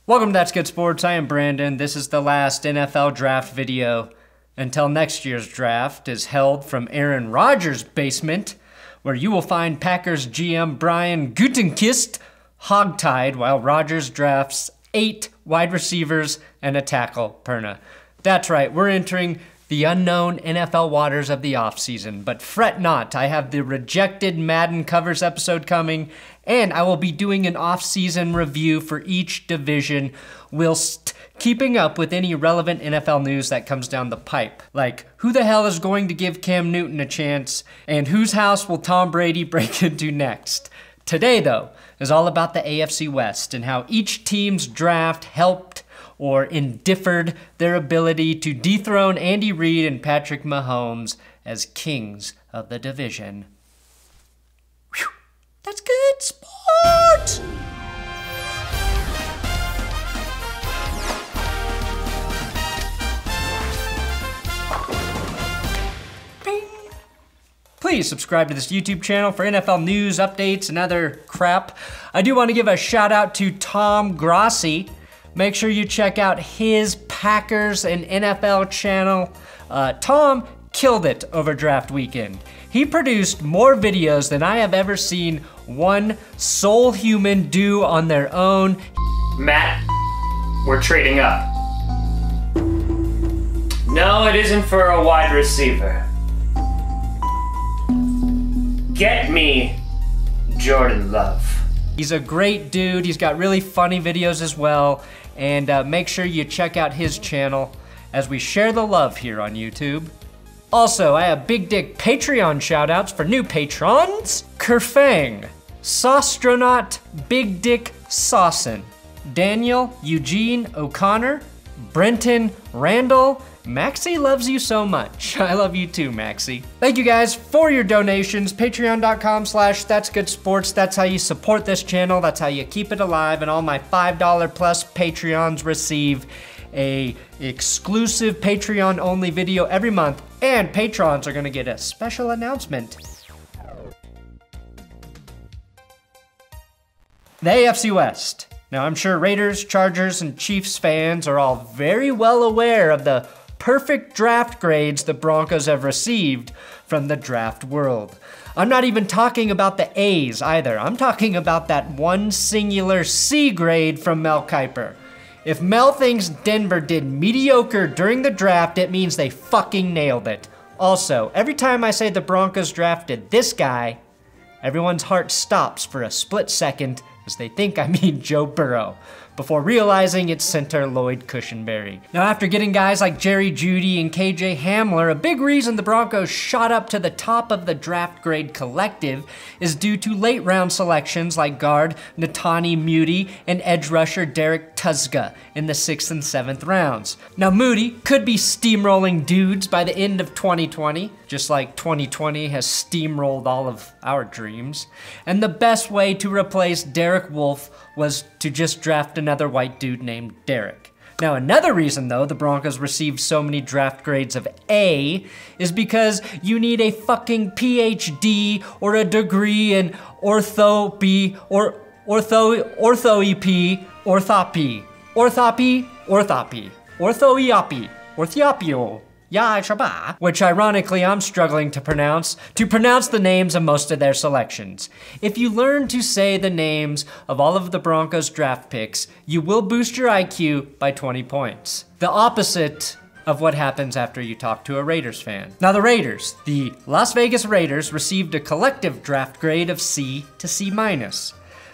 Welcome to That's Good Sports. I am Brandon. This is the last NFL draft video until next year's draft is held from Aaron Rodgers' basement, where you will find Packers GM Bryan Gutekunst hogtied while Rodgers drafts 8 wide receivers and a tackle per. That's right, we're entering the unknown NFL waters of the offseason, but fret not, I have the rejected Madden covers episode coming, and I will be doing an off-season review for each division whilst keeping up with any relevant NFL news that comes down the pipe. Like, who the hell is going to give Cam Newton a chance, and whose house will Tom Brady break into next? Today, though, is all about the AFC West and how each team's draft helped or indiffered their ability to dethrone Andy Reid and Patrick Mahomes as kings of the division. Whew. That's good sport! Bing. Please subscribe to this YouTube channel for NFL news, updates, and other crap. I do want to give a shout out to Tom Grossi. Make sure you check out his Packers and NFL channel. Tom killed it over draft weekend. He produced more videos than I have ever seen one sole human do on their own. Matt, we're trading up. No, it isn't for a wide receiver. Get me Jordan Love. He's a great dude. He's got really funny videos as well. And make sure you check out his channel as we share the love here on YouTube. Also, I have Big Dick Patreon shoutouts for new patrons. Kerfang, Strnad, Big Dick Saucin, Daniel, Eugene O'Connor, Brenton Randall. Maxie loves you so much. I love you too, Maxie. Thank you guys for your donations. Patreon.com/that'sgoodsports. That's how you support this channel. That's how you keep it alive. And all my $5 plus Patreons receive a exclusive Patreon only video every month. And patrons are gonna get a special announcement. The AFC West. Now I'm sure Raiders, Chargers, and Chiefs fans are all very well aware of the perfect draft grades the Broncos have received from the draft world. I'm not even talking about the A's either. I'm talking about that one singular C grade from Mel Kiper. If Mel thinks Denver did mediocre during the draft, it means they fucking nailed it. Also, every time I say the Broncos drafted this guy, everyone's heart stops for a split second as they think I mean Joe Burrow, before realizing it's center Lloyd Cushenberry. Now, after getting guys like Jeudy and KJ Hamler, a big reason the Broncos shot up to the top of the draft grade collective is due to late round selections like guard Netane Muti and edge rusher Derrek Tuszka in the 6th and 7th rounds. Now, Muti could be steamrolling dudes by the end of 2020, just like 2020 has steamrolled all of our dreams. And the best way to replace Derek Wolfe was to just draft another white dude named Derrek. Now, another reason, though, the Broncos received so many draft grades of A is because you need a fucking PhD or a degree in orthopy. Which ironically I'm struggling to pronounce the names of most of their selections. If you learn to say the names of all of the Broncos draft picks, you will boost your IQ by 20 points. The opposite of what happens after you talk to a Raiders fan. Now the Las Vegas Raiders received a collective draft grade of C to C-.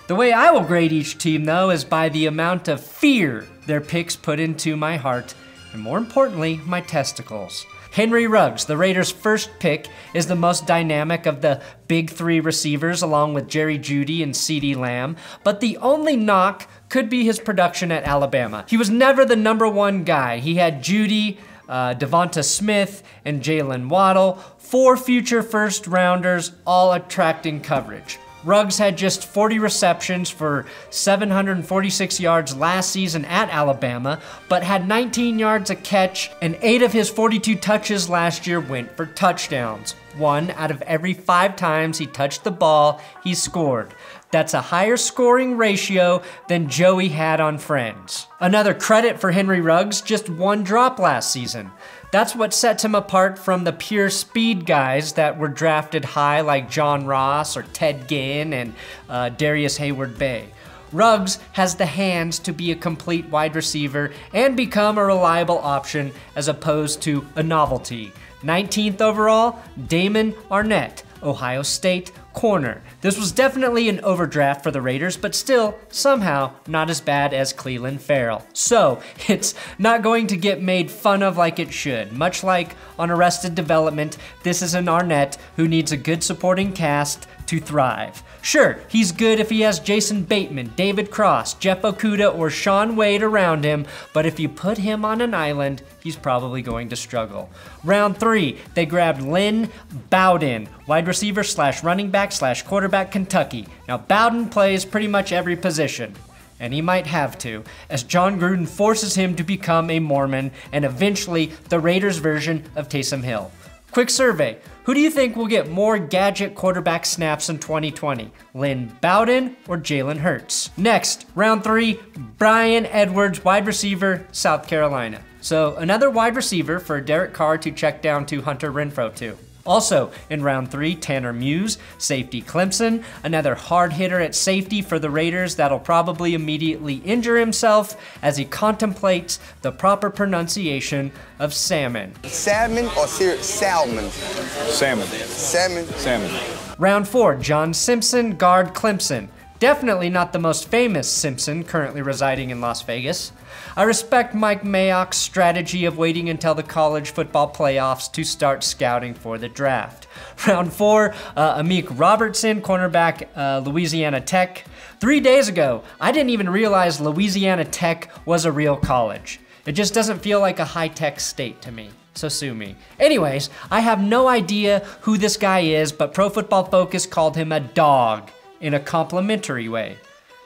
The way I will grade each team, though, is by the amount of fear their picks put into my heart, and more importantly, my testicles. Henry Ruggs, the Raiders' first pick, is the most dynamic of the big 3 receivers along with Jerry Jeudy and CeeDee Lamb, but the only knock could be his production at Alabama. He was never the #1 guy. He had Jeudy, Devonta Smith, and Jalen Waddle, 4 future first rounders, all attracting coverage. Ruggs had just 40 receptions for 746 yards last season at Alabama, but had 19 yards a catch, and 8 of his 42 touches last year went for touchdowns. 1 out of every 5 times he touched the ball, he scored. That's a higher scoring ratio than Joey had on Friends. Another credit for Henry Ruggs, just 1 drop last season. That's what sets him apart from the pure speed guys that were drafted high like John Ross or Ted Ginn and Darius Hayward-Bay. Ruggs has the hands to be a complete wide receiver and become a reliable option as opposed to a novelty. 19th overall, Damon Arnette, Ohio State corner. This was definitely an overdraft for the Raiders, but still, somehow, not as bad as Clelin Ferrell. So, it's not going to get made fun of like it should. Much like on Arrested Development, this is an Arnette who needs a good supporting cast to thrive. Sure, he's good if he has Jason Bateman, David Cross, Jeff Okudah, or Shaun Wade around him, but if you put him on an island, he's probably going to struggle. Round 3, they grabbed Lynn Bowden, wide receiver / running back / quarterback, Kentucky. Now Bowden plays pretty much every position, and he might have to, as Jon Gruden forces him to become a Mormon and eventually the Raiders' version of Taysom Hill. Quick survey, who do you think will get more gadget quarterback snaps in 2020? Lynn Bowden or Jalen Hurts? Next, round 3, Bryan Edwards, wide receiver, South Carolina. So another wide receiver for Derek Carr to check down to Hunter Renfrow to. Also in round 3, Tanner Muse, safety Clemson, another hard hitter at safety for the Raiders that'll probably immediately injure himself as he contemplates the proper pronunciation of salmon. Salmon or salmon? Salmon. Salmon. Salmon. Round 4, John Simpson, guard Clemson. Definitely not the most famous Simpson currently residing in Las Vegas. I respect Mike Mayock's strategy of waiting until the college football playoffs to start scouting for the draft. Round 4, Amik Robertson, cornerback, Louisiana Tech. 3 days ago, I didn't even realize Louisiana Tech was a real college. It just doesn't feel like a high-tech state to me. So sue me. Anyways, I have no idea who this guy is, but Pro Football Focus called him a dog in a complimentary way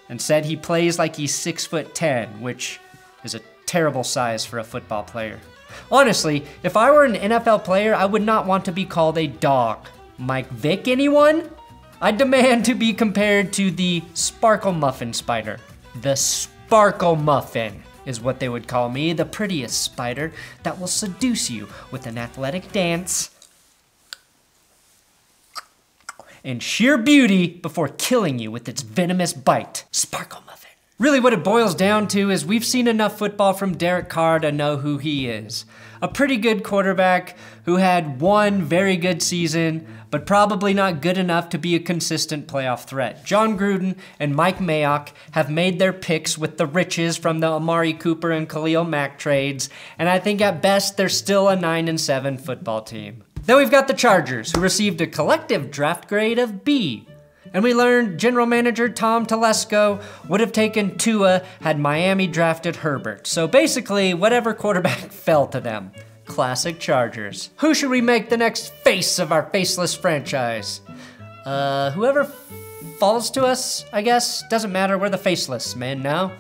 and said he plays like he's 6'10", which is a terrible size for a football player. Honestly, if I were an NFL player, I would not want to be called a dog. Mike Vick, anyone? I demand to be compared to the Sparkle Muffin spider. The Sparkle Muffin is what they would call me, the prettiest spider that will seduce you with an athletic dance and sheer beauty before killing you with its venomous bite. Sparkle Muffin. Really what it boils down to is we've seen enough football from Derek Carr to know who he is. A pretty good quarterback who had 1 very good season, but probably not good enough to be a consistent playoff threat. Jon Gruden and Mike Mayock have made their picks with the riches from the Amari Cooper and Khalil Mack trades, and I think at best they're still a 9-7 football team. Then we've got the Chargers, who received a collective draft grade of B. And we learned general manager Tom Telesco would have taken Tua had Miami drafted Herbert. So basically, whatever quarterback fell to them. Classic Chargers. Who should we make the next face of our faceless franchise? Whoever falls to us, I guess. Doesn't matter, we're the faceless men now.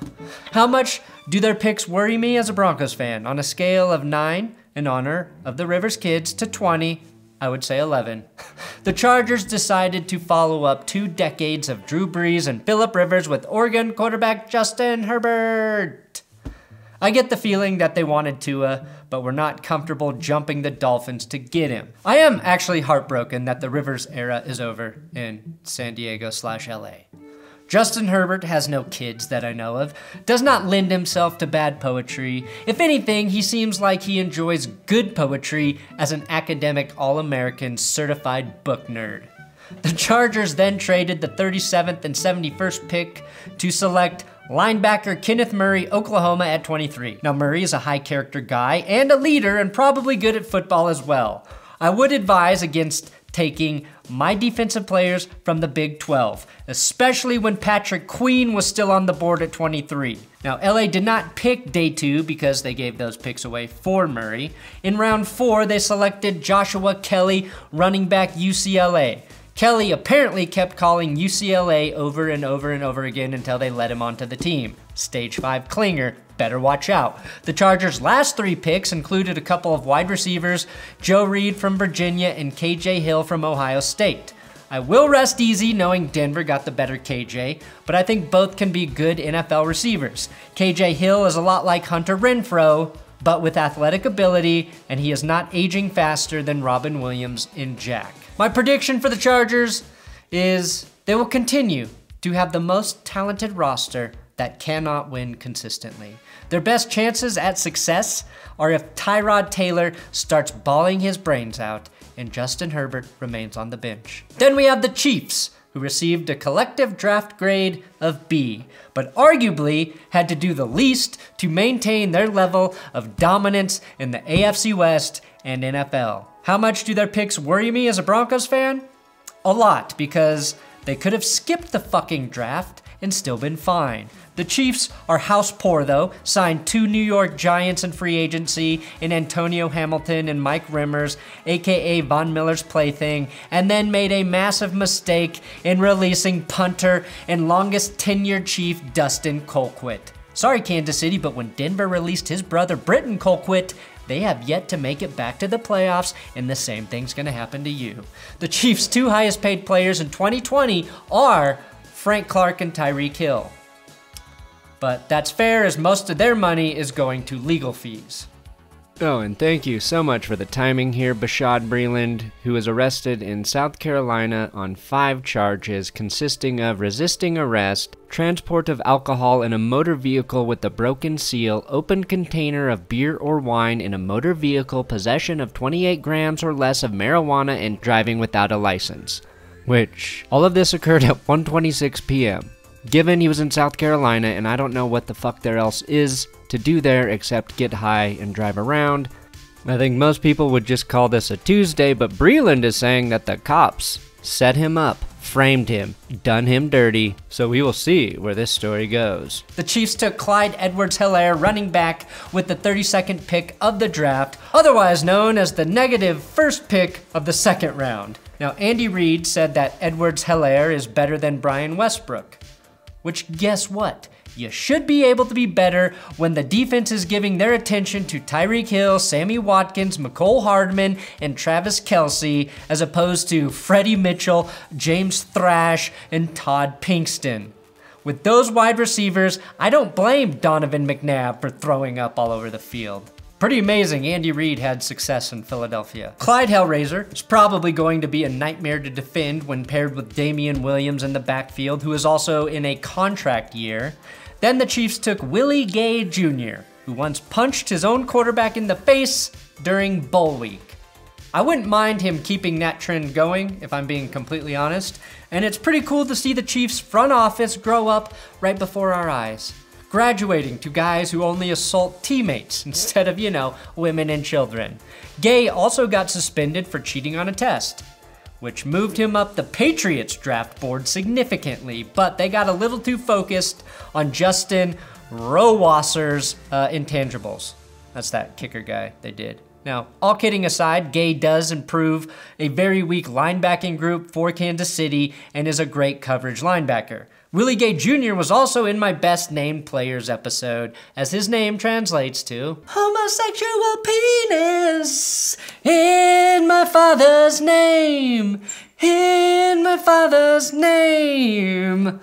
How much do their picks worry me as a Broncos fan? On a scale of 9, in honor of the Rivers kids, to 20, I would say 11. The Chargers decided to follow up 2 decades of Drew Brees and Phillip Rivers with Oregon quarterback Justin Herbert. I get the feeling that they wanted Tua, but were not comfortable jumping the Dolphins to get him. I am actually heartbroken that the Rivers era is over in San Diego / LA. Justin Herbert has no kids that I know of, does not lend himself to bad poetry. If anything, he seems like he enjoys good poetry as an academic All-American certified book nerd. The Chargers then traded the 37th and 71st pick to select linebacker Kenneth Murray, Oklahoma at 23. Now Murray is a high character guy and a leader and probably good at football as well. I would advise against taking my defensive players from the Big 12, especially when Patrick Queen was still on the board at 23. Now, LA did not pick day 2 because they gave those picks away for Murray. In round 4, they selected Joshua Kelley, running back UCLA. Kelley apparently kept calling UCLA over and over and over again until they let him onto the team. Stage 5 clinger, better watch out. The Chargers' last 3 picks included a couple of wide receivers, Joe Reed from Virginia and KJ Hill from Ohio State. I will rest easy knowing Denver got the better KJ, but I think both can be good NFL receivers. KJ Hill is a lot like Hunter Renfrow, but with athletic ability, and he is not aging faster than Robin Williams in Jack. My prediction for the Chargers is they will continue to have the most talented roster that cannot win consistently. Their best chances at success are if Tyrod Taylor starts bawling his brains out and Justin Herbert remains on the bench. Then we have the Chiefs, who received a collective draft grade of B, but arguably had to do the least to maintain their level of dominance in the AFC West and NFL. How much do their picks worry me as a Broncos fan? A lot, because they could have skipped the fucking draft and still been fine. The Chiefs are house poor though, signed 2 New York Giants in free agency in Antonio Hamilton and Mike Rimmers, aka Von Miller's plaything, and then made a massive mistake in releasing punter and longest tenured Chief Dustin Colquitt. Sorry Kansas City, but when Denver released his brother Britton Colquitt, they have yet to make it back to the playoffs, and the same thing's gonna happen to you. The Chiefs' 2 highest paid players in 2020 are Frank Clark and Tyreek Hill. But that's fair, as most of their money is going to legal fees. Oh, and thank you so much for the timing here, Bashaud Breeland, who was arrested in South Carolina on 5 charges consisting of resisting arrest, transport of alcohol in a motor vehicle with a broken seal, open container of beer or wine in a motor vehicle, possession of 28 grams or less of marijuana, and driving without a license. Which, all of this occurred at 1:26 p.m. Given he was in South Carolina, and I don't know what the fuck there else is to do there except get high and drive around, I think most people would just call this a Tuesday, but Breeland is saying that the cops set him up, framed him, done him dirty, so we will see where this story goes. The Chiefs took Clyde Edwards-Helaire, running back, with the 32nd pick of the draft, otherwise known as the negative first pick of the 2nd round. Now, Andy Reid said that Edwards-Helaire is better than Brian Westbrook. Which, guess what? You should be able to be better when the defense is giving their attention to Tyreek Hill, Sammy Watkins, Mecole Hardman, and Travis Kelce, as opposed to Freddie Mitchell, James Thrash, and Todd Pinkston. With those wide receivers, I don't blame Donovan McNabb for throwing up all over the field. Pretty amazing Andy Reid had success in Philadelphia. Clyde Hellraiser is probably going to be a nightmare to defend when paired with Damian Williams in the backfield, who is also in a contract year. Then the Chiefs took Willie Gay Jr., who once punched his own quarterback in the face during bowl week. I wouldn't mind him keeping that trend going, if I'm being completely honest, and it's pretty cool to see the Chiefs front office grow up right before our eyes, graduating to guys who only assault teammates instead of, women and children. Gay also got suspended for cheating on a test, which moved him up the Patriots draft board significantly, but they got a little too focused on Justin Rowasser's intangibles. That's that kicker guy they did. Now, all kidding aside, Gay does improve a very weak linebacking group for Kansas City and is a great coverage linebacker. Willie Gay Jr. was also in my Best Named Players episode, as his name translates to homosexual penis in my father's name, in my father's name.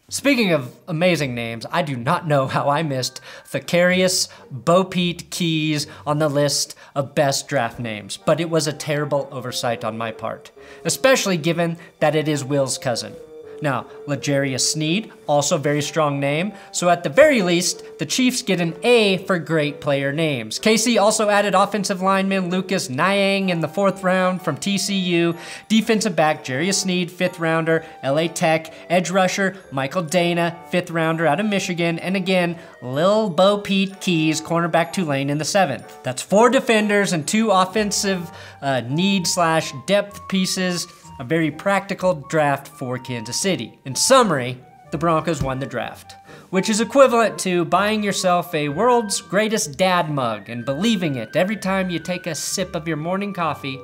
Speaking of amazing names, I do not know how I missed Thacarius Bo-Pete Keys on the list of best draft names, but it was a terrible oversight on my part, especially given that it is Will's cousin. Now, L'Jarius Sneed, also very strong name, so at the very least, the Chiefs get an A for great player names. KC also added offensive lineman Lucas Nyang in the 4th round from TCU, defensive back Jarius Sneed, 5th rounder, LA Tech, edge rusher Michael Dana, 5th rounder out of Michigan, and again, Lil Bo-Pete Keys, cornerback Tulane in the 7th. That's 4 defenders and 2 offensive need/depth pieces. A very practical draft for Kansas City. In summary, the Broncos won the draft, which is equivalent to buying yourself a world's greatest dad mug and believing it every time you take a sip of your morning coffee,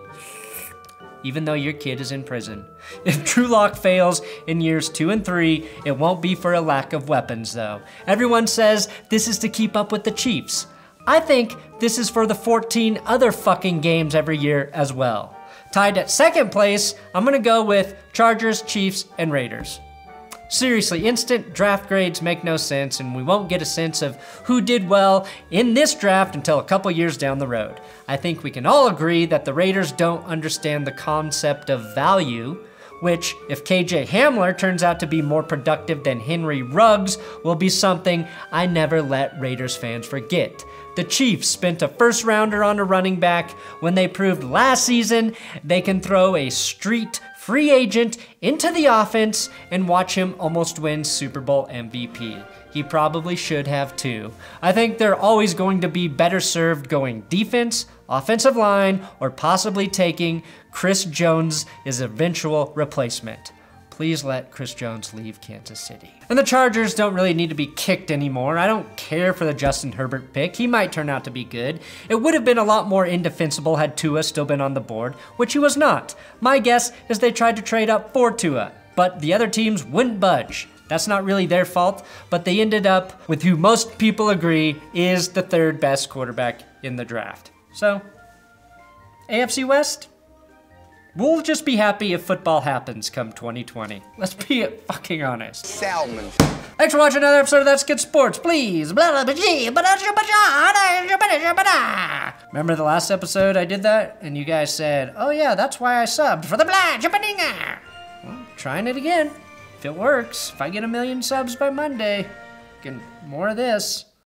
even though your kid is in prison. If Drew Lock fails in years 2 and 3, it won't be for a lack of weapons though. Everyone says this is to keep up with the Chiefs. I think this is for the 14 other fucking games every year as well. Tied at second place, I'm gonna go with Chargers, Chiefs, and Raiders. Seriously, instant draft grades make no sense, and we won't get a sense of who did well in this draft until a couple years down the road. I think we can all agree that the Raiders don't understand the concept of value, which, if KJ Hamler turns out to be more productive than Henry Ruggs, will be something I never let Raiders fans forget. The Chiefs spent a first rounder on a running back when they proved last season they can throw a street free agent into the offense and watch him almost win Super Bowl MVP. He probably should have too. I think they're always going to be better served going defense, offensive line, or possibly taking Chris Jones' eventual replacement. Please let Chris Jones leave Kansas City. And the Chargers don't really need to be kicked anymore. I don't care for the Justin Herbert pick. He might turn out to be good. It would have been a lot more indefensible had Tua still been on the board, which he was not. My guess is they tried to trade up for Tua, but the other teams wouldn't budge. That's not really their fault, but they ended up with who most people agree is the third best quarterback in the draft. So, AFC West? We'll just be happy if football happens come 2020. Let's be fucking honest. Salmon. Thanks for watching another episode of That's Good Sports. Please. Remember the last episode I did that? And you guys said, oh yeah, that's why I subbed for the blind. Well, trying it again. If it works, if I get 1 million subs by Monday, get more of this.